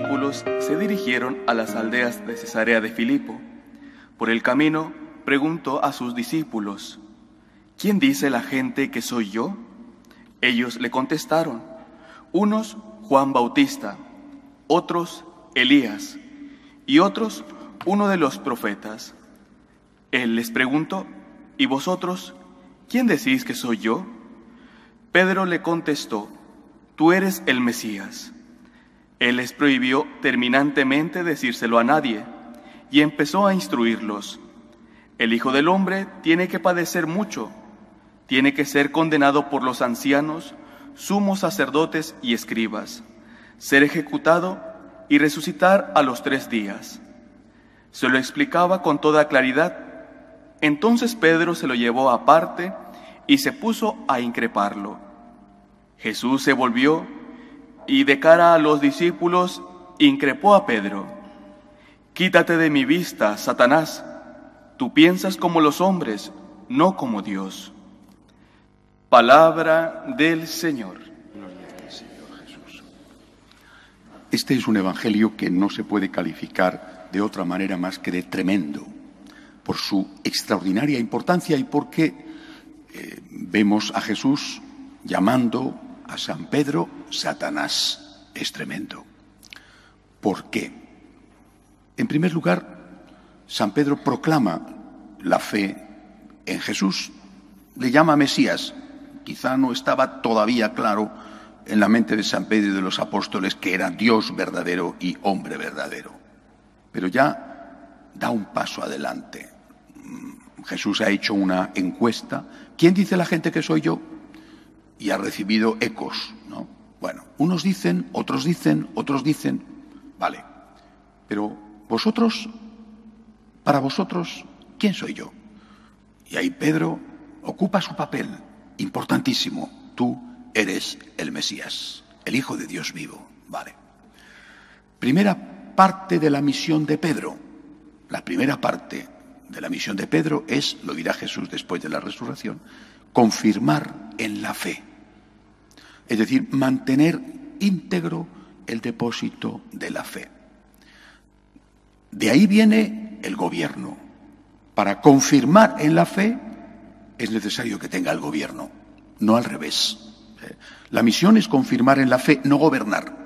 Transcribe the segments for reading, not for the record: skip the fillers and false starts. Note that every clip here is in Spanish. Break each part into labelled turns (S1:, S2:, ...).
S1: discípulos se dirigieron a las aldeas de Cesarea de Filipo. Por el camino preguntó a sus discípulos: ¿quién dice la gente que soy yo? Ellos le contestaron: unos Juan Bautista, otros Elías, y otros uno de los profetas. Él les preguntó: ¿y vosotros, quién decís que soy yo? Pedro le contestó: tú eres el Mesías. Él les prohibió terminantemente decírselo a nadie, y empezó a instruirlos: el Hijo del Hombre tiene que padecer mucho, tiene que ser condenado por los ancianos, sumos sacerdotes y escribas, ser ejecutado y resucitar a los 3 días. Se lo explicaba con toda claridad. Entonces Pedro se lo llevó aparte y se puso a increparlo. Jesús se volvió y de cara a los discípulos increpó a Pedro: quítate de mi vista, Satanás, tú piensas como los hombres, no como Dios. Palabra del Señor.
S2: Gloria a ti, Señor Jesús. Este es un evangelio que no se puede calificar de otra manera más que de tremendo, por su extraordinaria importancia y porque vemos a Jesús llamando a San Pedro Satanás. Es tremendo. ¿Por qué? En primer lugar, San Pedro proclama la fe en Jesús, le llama Mesías. Quizá no estaba todavía claro en la mente de San Pedro y de los apóstoles que era Dios verdadero y hombre verdadero, pero ya da un paso adelante. Jesús ha hecho una encuesta: ¿quién dice la gente que soy yo? Y ha recibido ecos, ¿no? Bueno, unos dicen, otros dicen, otros dicen. Vale, pero vosotros, para vosotros, ¿quién soy yo? Y ahí Pedro ocupa su papel importantísimo: tú eres el Mesías, el Hijo de Dios vivo. Vale. Primera parte de la misión de Pedro. La primera parte de la misión de Pedro es, lo dirá Jesús después de la resurrección, confirmar en la fe. Es decir, mantener íntegro el depósito de la fe. De ahí viene el gobierno. Para confirmar en la fe es necesario que tenga el gobierno, no al revés. La misión es confirmar en la fe, no gobernar.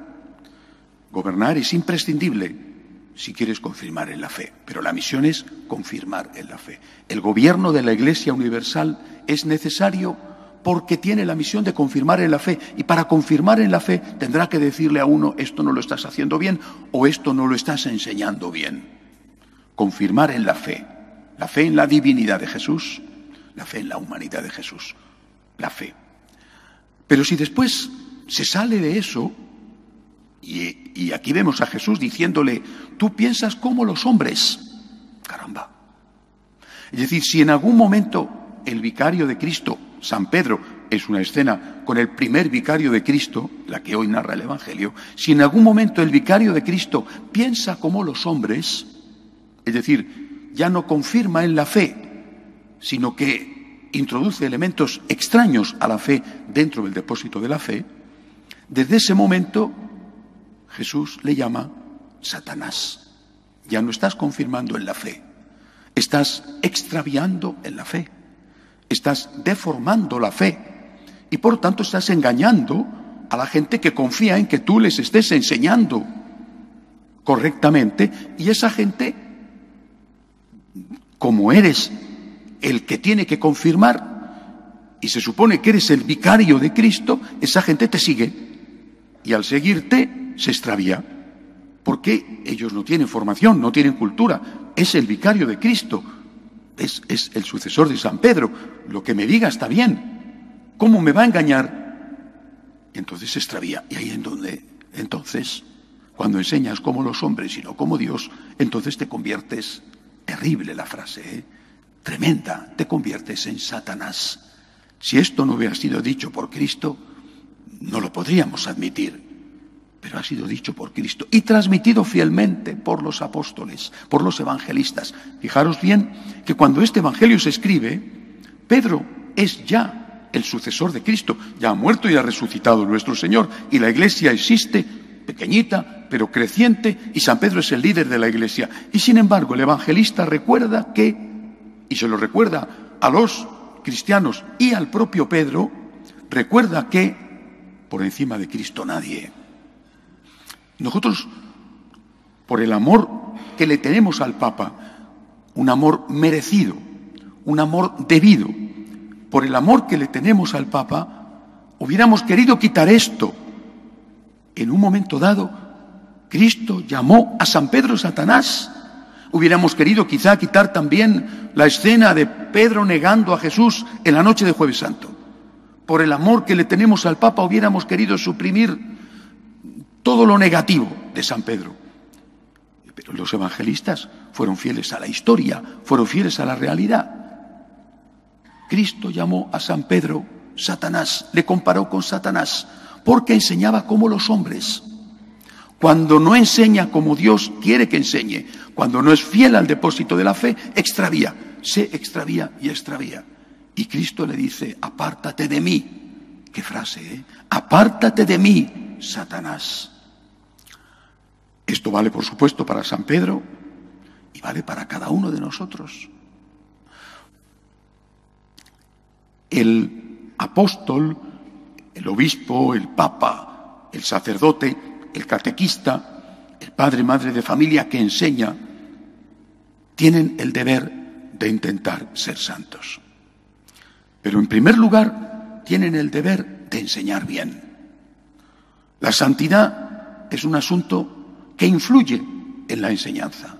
S2: Gobernar es imprescindible si quieres confirmar en la fe, pero la misión es confirmar en la fe. El gobierno de la Iglesia Universal es necesario porque tiene la misión de confirmar en la fe, y para confirmar en la fe tendrá que decirle a uno: esto no lo estás haciendo bien o esto no lo estás enseñando bien. Confirmar en la fe en la divinidad de Jesús, la fe en la humanidad de Jesús, la fe. Pero si después se sale de eso, y aquí vemos a Jesús diciéndole: tú piensas como los hombres. Caramba. Es decir, si en algún momento el vicario de Cristo, San Pedro, es una escena con el primer vicario de Cristo, la que hoy narra el Evangelio, si en algún momento el vicario de Cristo piensa como los hombres, es decir, ya no confirma en la fe, sino que introduce elementos extraños a la fe dentro del depósito de la fe, desde ese momento Jesús le llama Satanás. Ya no estás confirmando en la fe, estás extraviando en la fe, estás deformando la fe y por tanto estás engañando a la gente que confía en que tú les estés enseñando correctamente, y esa gente, como eres el que tiene que confirmar y se supone que eres el vicario de Cristo, esa gente te sigue y al seguirte se extravía, porque ellos no tienen formación, no tienen cultura. Es el vicario de Cristo, es el sucesor de San Pedro. Lo que me diga está bien. ¿Cómo me va a engañar? Y entonces se extravía. Y ahí en donde, entonces, cuando enseñas como los hombres y no como Dios, entonces te conviertes, terrible la frase, tremenda, te conviertes en Satanás. Si esto no hubiera sido dicho por Cristo, no lo podríamos admitir. Pero ha sido dicho por Cristo y transmitido fielmente por los apóstoles, por los evangelistas. Fijaros bien que cuando este evangelio se escribe, Pedro es ya el sucesor de Cristo. Ya ha muerto y ha resucitado nuestro Señor, y la Iglesia existe pequeñita, pero creciente, y San Pedro es el líder de la Iglesia. Y sin embargo, el evangelista recuerda que, y se lo recuerda a los cristianos y al propio Pedro, recuerda que por encima de Cristo nadie. Nosotros, por el amor que le tenemos al Papa, un amor merecido, un amor debido, por el amor que le tenemos al Papa, hubiéramos querido quitar esto. En un momento dado, Cristo llamó a San Pedro Satanás. Hubiéramos querido quizá quitar también la escena de Pedro negando a Jesús en la noche de Jueves Santo. Por el amor que le tenemos al Papa, hubiéramos querido suprimir todo lo negativo de San Pedro. Pero los evangelistas fueron fieles a la historia, fueron fieles a la realidad. Cristo llamó a San Pedro Satanás, le comparó con Satanás, porque enseñaba como los hombres. Cuando no enseña como Dios quiere que enseñe, cuando no es fiel al depósito de la fe, extravía, se extravía y extravía. Y Cristo le dice, apártate de mí. Qué frase, ¿eh? Apártate de mí, Satanás. Esto vale, por supuesto, para San Pedro y vale para cada uno de nosotros. El apóstol, el obispo, el papa, el sacerdote, el catequista, el padre, madre de familia que enseña, tienen el deber de intentar ser santos. Pero en primer lugar, tienen el deber de enseñar bien. La santidad es un asunto que influye en la enseñanza.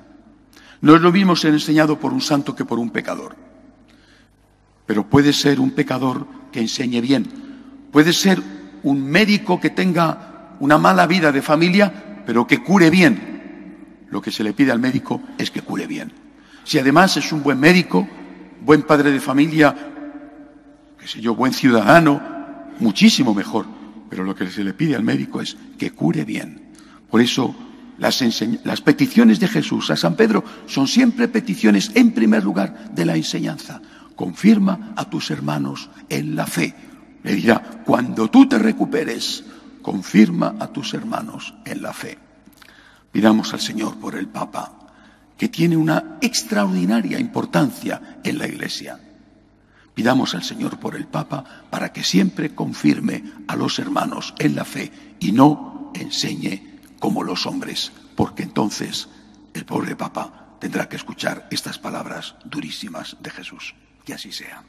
S2: No es lo mismo ser enseñado por un santo que por un pecador. Pero puede ser un pecador que enseñe bien. Puede ser un médico que tenga una mala vida de familia, pero que cure bien. Lo que se le pide al médico es que cure bien. Si además es un buen médico, buen padre de familia, qué sé yo, buen ciudadano, muchísimo mejor. Pero lo que se le pide al médico es que cure bien. Por eso las peticiones de Jesús a San Pedro son siempre peticiones, en primer lugar, de la enseñanza. Confirma a tus hermanos en la fe. Le dirá, cuando tú te recuperes, confirma a tus hermanos en la fe. Pidamos al Señor por el Papa, que tiene una extraordinaria importancia en la Iglesia. Pidamos al Señor por el Papa para que siempre confirme a los hermanos en la fe y no enseñe como los hombres, porque entonces el pobre Papa tendrá que escuchar estas palabras durísimas de Jesús. Que así sea.